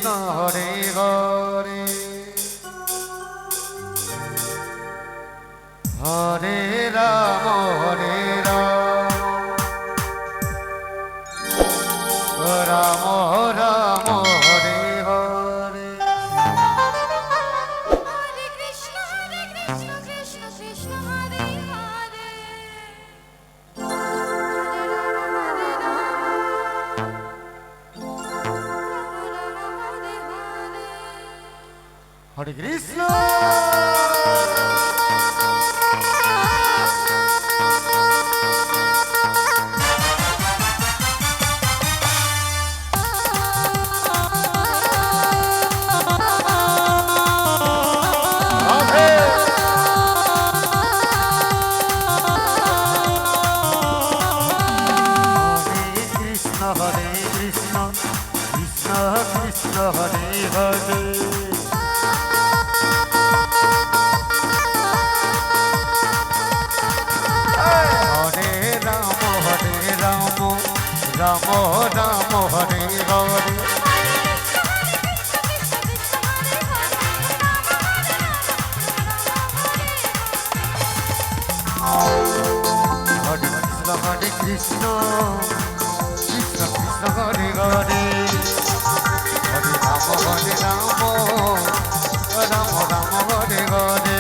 Hare Hare Hare Ram Ram Ram Hare Hare Hare Krishna Krishna Krishna Hare Hare Hare Rama Hare Krishna Hare Krishna Krishna Krishna Hare Hare Hare Ram Ram Ram Hare Hare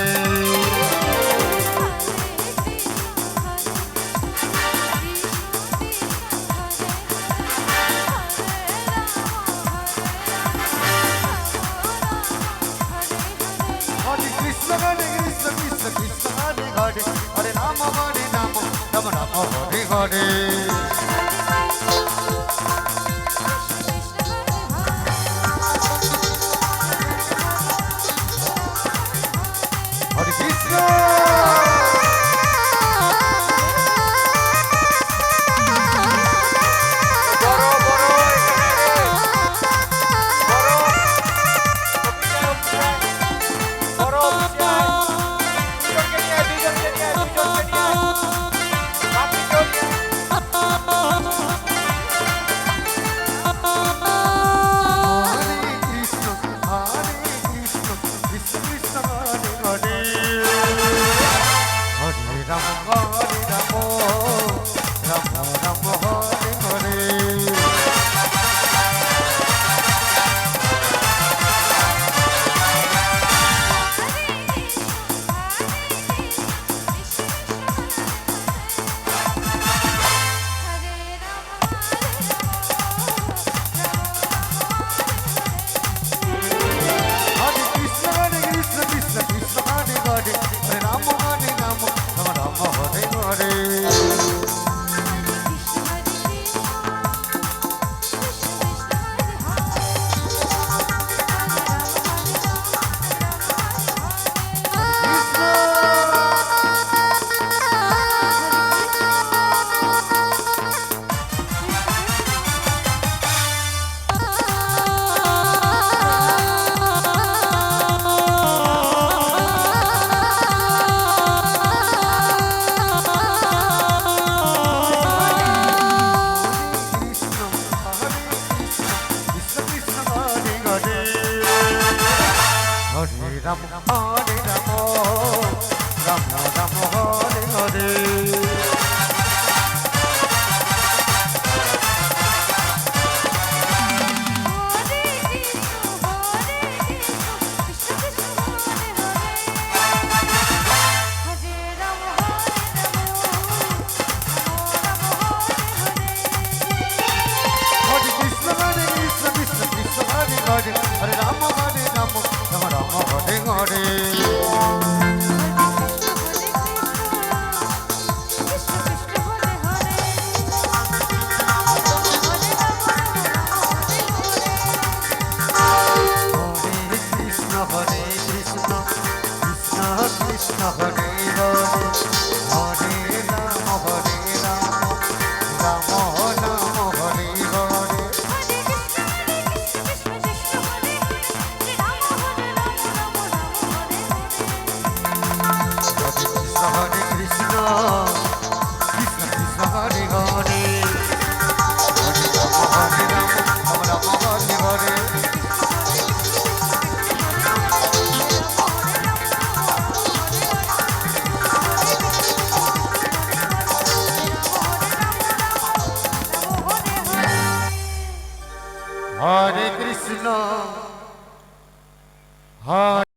Hare Krishna Krishna Krishna Hare Hare Hare Ram Ram Ram Hare Hare Hare Krishna Krishna Krishna Krishna Hare Hare Hare Ram Ram Ram Hare Hare Hare Krishna Ram Hare Ram Ram Ram Hare Hare Hare Krishna Krishna Krishna Krishna Hare Hare Hare Ram Ram Ram Hare Hare Hare Krishna Krishna Krishna Hare Hare Hare Ram Ram Ram Hare Hare Hare Krishna Krishna Krishna Hare Hare Hare Ram Ram Ram Hare Hare Hare Krishna Hare